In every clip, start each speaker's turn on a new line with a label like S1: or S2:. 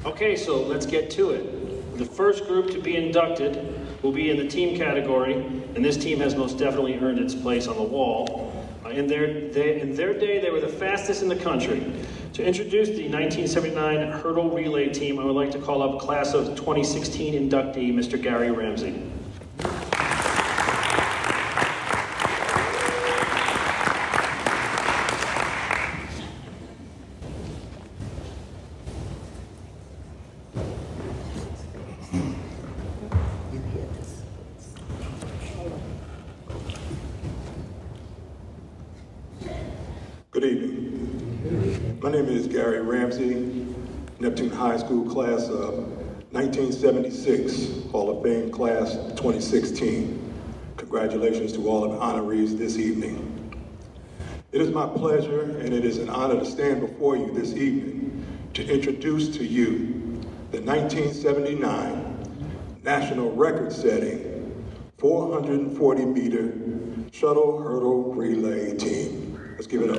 S1: Okay, so let's get to it. The first group to be inducted will be in the team category, and this team has most definitely earned its place on the wall. In their day, they were the fastest in the country. To introduce the 1979 hurdle relay team, I would like to call up class of 2016 inductee, Mr. Gary Ramsey.
S2: Good evening. My name is Gary Ramsey, Neptune High School class of 1976, Hall of Fame class 2016. Congratulations to all of the honorees this evening. It is my pleasure and it is an honor to stand before you this evening to introduce to you the 1979 national record-setting 440-meter shuttle hurdle relay team. Let's give it up.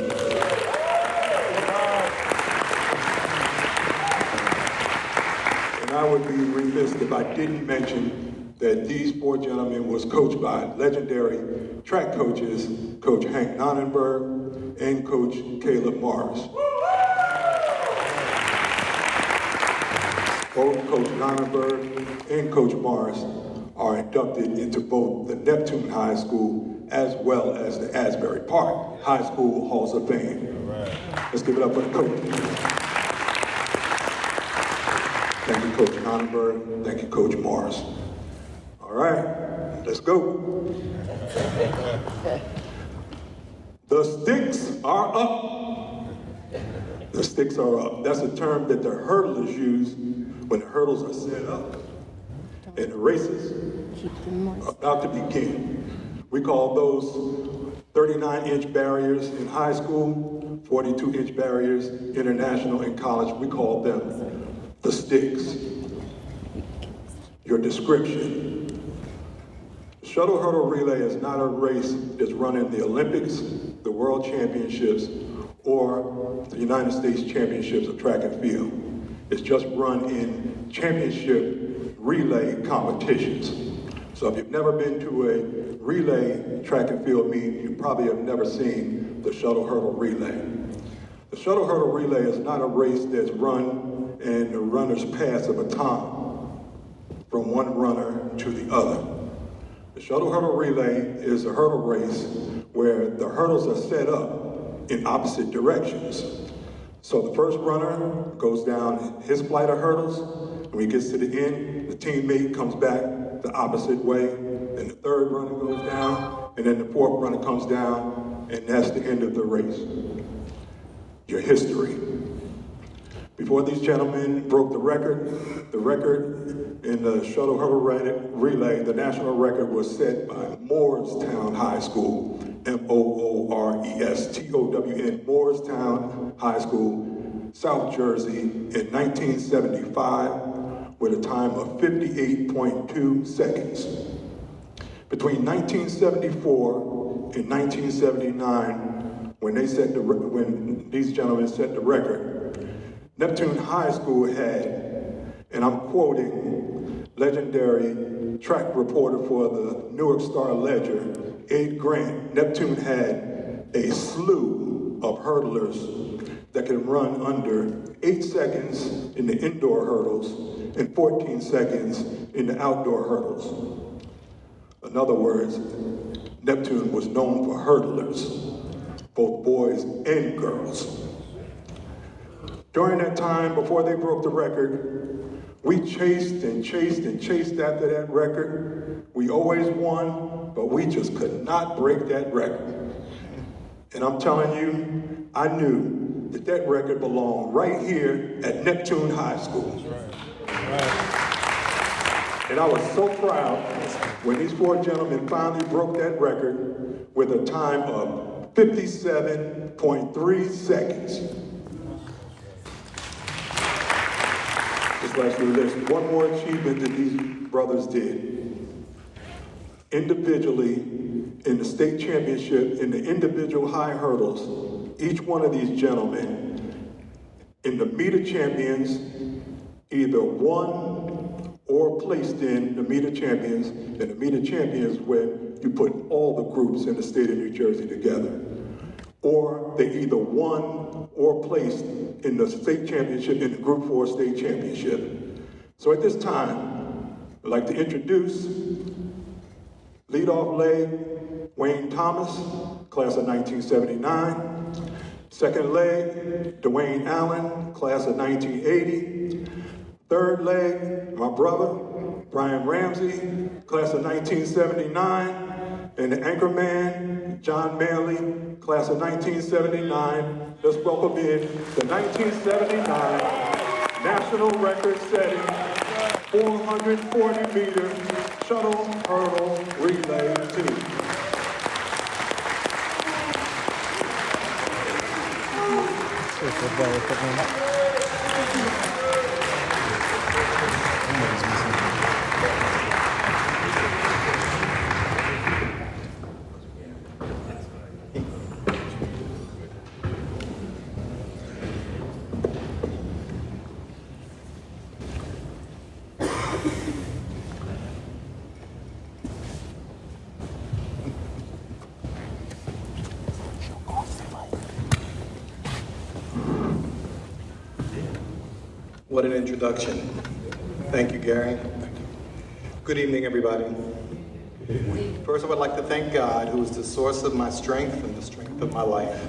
S2: And I would be remiss if I didn't mention that these four gentlemen was coached by legendary track coaches, Coach Hank Nonnenberg and Coach Caleb Morris. Both Coach Nonnenberg and Coach Morris are inducted into both the Neptune High School as well as the Asbury Park High School Halls of Fame. Right. Let's give it up for the coach. Thank you, Coach Nonnenberg. Thank you, Coach Morris. All right, let's go. The sticks are up. The sticks are up. That's a term that the hurdlers use when the hurdles are set up and the races are about to begin. We call those 39-inch barriers in high school, 42-inch barriers international in college. We call them the sticks. Your description. Shuttle hurdle relay is not a race that's run in the Olympics, the World Championships, or the United States Championships of track and field. It's just run in championship relay competitions. So if you've never been to a relay track and field meet, you probably have never seen the shuttle hurdle relay. The shuttle hurdle relay is not a race that's run and the runners pass a baton from one runner to the other. The shuttle hurdle relay is a hurdle race where the hurdles are set up in opposite directions. So the first runner goes down his flight of hurdles, and when he gets to the end, the teammate comes back the opposite way, then the third runner goes down, and then the fourth runner comes down, and that's the end of the race. Your history. Before these gentlemen broke the record in the shuttle hurdle relay, the national record was set by Moorestown High School, Moorestown, Moorestown High School, South Jersey, in 1975, with a time of 58.2 seconds. Between 1974 and 1979, when these gentlemen set the record, Neptune High School had, and I'm quoting legendary track reporter for the Newark Star Ledger, Ed Grant, Neptune had a slew of hurdlers that can run under 8 seconds in the indoor hurdles and 14 seconds in the outdoor hurdles. In other words, Neptune was known for hurdlers, both boys and girls. During that time, before they broke the record, we chased and chased and chased after that record. We always won, but we just could not break that record. And I'm telling you, I knew that that record belonged right here at Neptune High School. And I was so proud when these four gentlemen finally broke that record with a time of 57.3 seconds. Just like you list one more achievement that these brothers did. Individually, in the state championship, in the individual high hurdles, each one of these gentlemen, in the meter champions, either won or placed in the meet of champions, and the meet of champions when you put all the groups in the state of New Jersey together. Or they either won or placed in the state championship, in the Group 4 state championship. So at this time, I'd like to introduce leadoff leg, Wayne Thomas, class of 1979. Second leg, Dwayne Allen, class of 1980. Third leg, my brother, Brian Ramsey, class of 1979. And the anchor man, John Manley, class of 1979. Let's welcome in the 1979 national record-setting 440-meter shuttle hurdle relay team.
S3: What an introduction. Thank you, Gary. Good evening, everybody. First, I would like to thank God, who is the source of my strength and the strength of my life.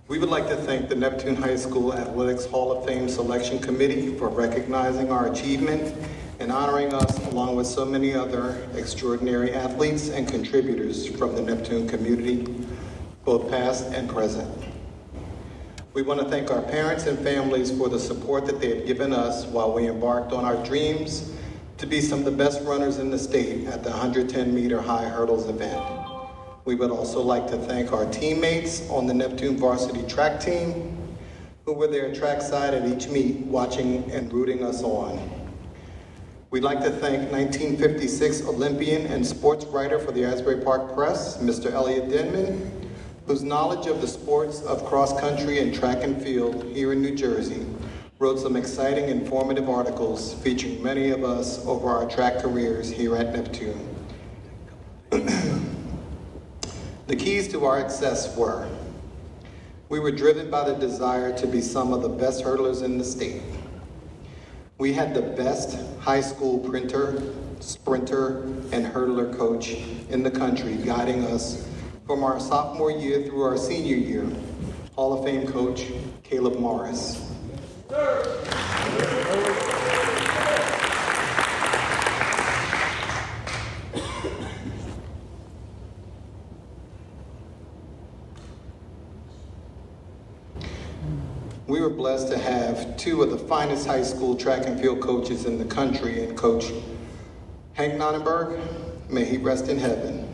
S3: We would like to thank the Neptune High School Athletics Hall of Fame Selection Committee for recognizing our achievement and honoring us along with so many other extraordinary athletes and contributors from the Neptune community, both past and present. We want to thank our parents and families for the support that they have given us while we embarked on our dreams to be some of the best runners in the state at the 110-meter high hurdles event. We would also like to thank our teammates on the Neptune varsity track team who were there trackside at each meet watching and rooting us on. We'd like to thank 1956 Olympian and sports writer for the Asbury Park Press, Mr. Elliot Denman, whose knowledge of the sports of cross-country and track and field here in New Jersey wrote some exciting, informative articles featuring many of us over our track careers here at Neptune. The keys to our success were, we were driven by the desire to be some of the best hurdlers in the state. We had the best high school sprinter, and hurdler coach in the country guiding us from our sophomore year through our senior year, Hall of Fame coach Caleb Morris. We were blessed to have two of the finest high school track and field coaches in the country, and Coach Hank Nonnenberg, may he rest in heaven,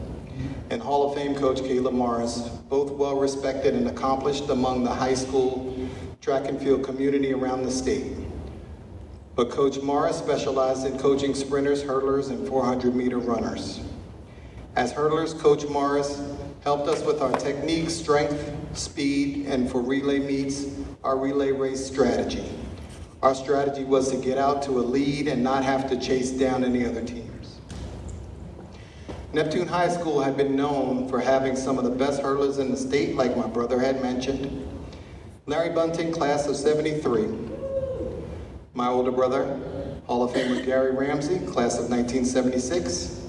S3: and Hall of Fame coach Caleb Morris, both well respected and accomplished among the high school track and field community around the state. But Coach Morris specialized in coaching sprinters, hurdlers, and 400-meter runners. As hurdlers, Coach Morris helped us with our technique, strength, speed, and for relay meets, our relay race strategy. Our strategy was to get out to a lead and not have to chase down any other teamers. Neptune High School had been known for having some of the best hurdlers in the state, like my brother had mentioned. Larry Bunting, class of 73. My older brother, Hall of Famer Gary Ramsey, class of 1976.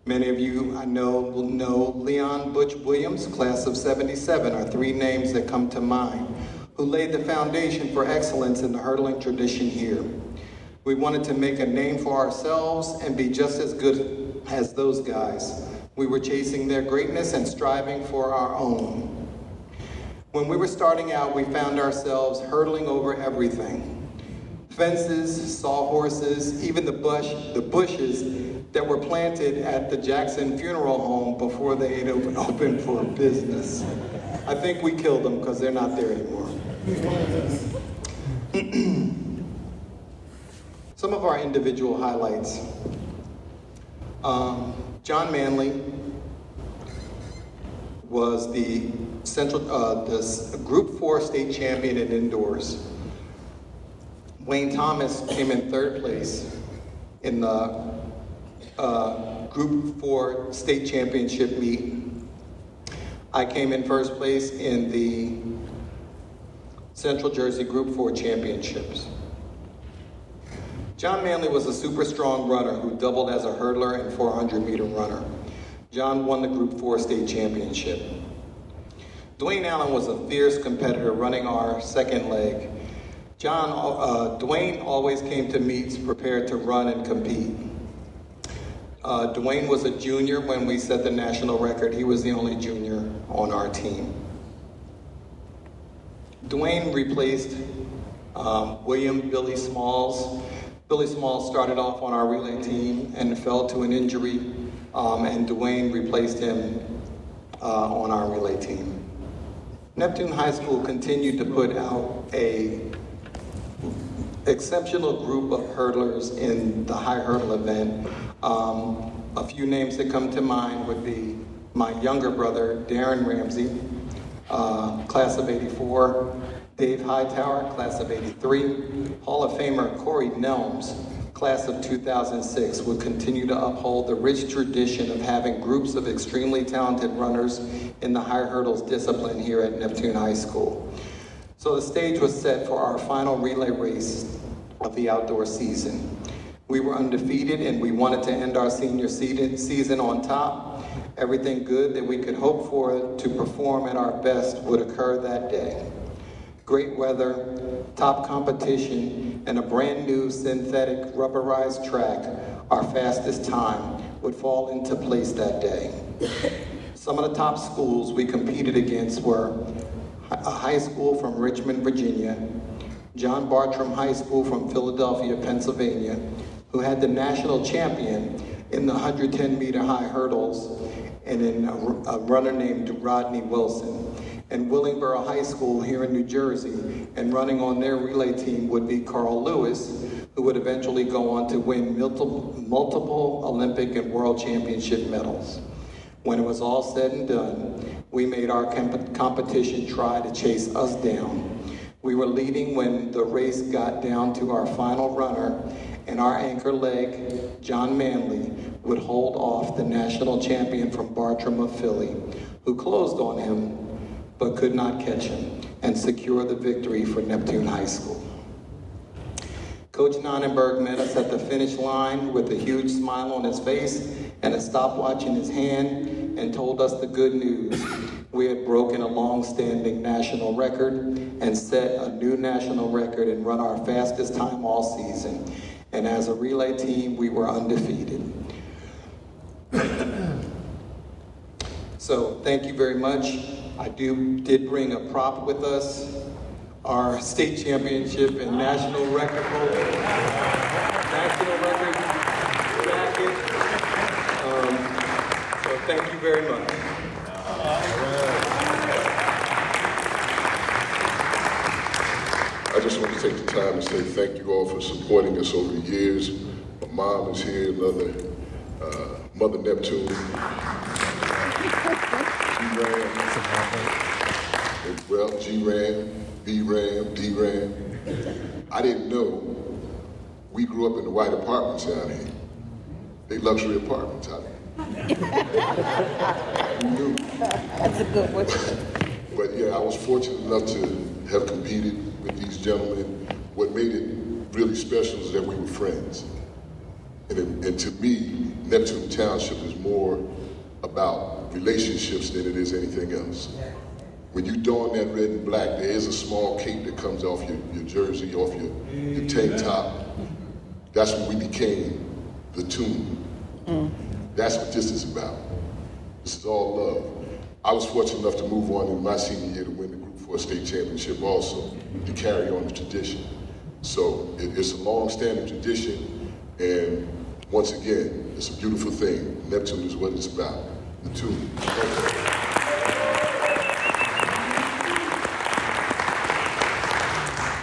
S3: Many of you I know will know Leon Butch Williams, class of 77, are three names that come to mind, who laid the foundation for excellence in the hurdling tradition here. We wanted to make a name for ourselves and be just as good as those guys. We were chasing their greatness and striving for our own. When we were starting out, we found ourselves hurdling over everything. Fences, sawhorses, even the bushes that were planted at the Jackson Funeral Home before they had opened for business. I think we killed them because they're not there anymore. Some of our individual highlights. John Manley was the Group 4 state champion in indoors. Wayne Thomas came in third place in the Group 4 state championship meet. I came in first place in the Central Jersey Group 4 championships. John Manley was a super strong runner who doubled as a hurdler and 400-meter runner. John won the Group 4 state championship. Dwayne Allen was a fierce competitor running our second leg. Dwayne always came to meets prepared to run and compete. Dwayne was a junior when we set the national record. He was the only junior on our team. Dwayne replaced William Billy Smalls. Billy Smalls started off on our relay team and fell to an injury, and Dwayne replaced him on our relay team. Neptune High School continued to put out an exceptional group of hurdlers in the high hurdle event. A few names that come to mind would be my younger brother, Darren Ramsey, class of '84, Dave Hightower, class of '83, Hall of Famer Corey Nelms, class of 2006, would continue to uphold the rich tradition of having groups of extremely talented runners in the high hurdles discipline here at Neptune High School. So the stage was set for our final relay race of the outdoor season. We were undefeated and we wanted to end our senior season on top. Everything good that we could hope for to perform at our best would occur that day. Great weather, top competition, and a brand new synthetic rubberized track, our fastest time, would fall into place that day. Some of the top schools we competed against were a high school from Richmond, Virginia, John Bartram High School from Philadelphia, Pennsylvania, who had the national champion in the 110-meter high hurdles, and in a runner named Rodney Wilson. And Willingboro High School here in New Jersey, and running on their relay team would be Carl Lewis, who would eventually go on to win multiple Olympic and World Championship medals. When it was all said and done, we made our competition try to chase us down. We were leading when the race got down to our final runner, and our anchor leg, John Manley, would hold off the national champion from Bartram of Philly, who closed on him but could not catch him, and secure the victory for Neptune High School. Coach Nonnenberg met us at the finish line with a huge smile on his face and a stopwatch in his hand, and told us the good news. We had broken a long-standing national record and set a new national record and run our fastest time all season. And as a relay team, we were undefeated. So thank you very much. I did bring a prop with us, our state championship and national record holder, national record jacket. So thank you very much.
S4: I just want to take the time to say thank you all for supporting us over the years. My mom is here, Mother Neptune. G-Ram, B-Ram, D-Ram. I didn't know we grew up in the white apartments down here. They luxury apartments out here. Who knew?
S5: That's a good one.
S4: But yeah, I was fortunate enough to have competed with these gentlemen. What made it really special is that we were friends. And to me, Neptune Township is more about relationships than it is anything else. When you don that red and black, there is a small cape that comes off your jersey, off your tank top. That's when we became the tune. That's what this is about. This is all love. I was fortunate enough to move on in my senior year to win the Group 4 state championship also, to carry on the tradition. So it's a long-standing tradition, and once again, it's a beautiful thing. Neptune is what it's about, the tune.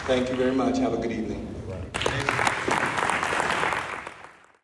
S3: Thank you very much. Have a good evening.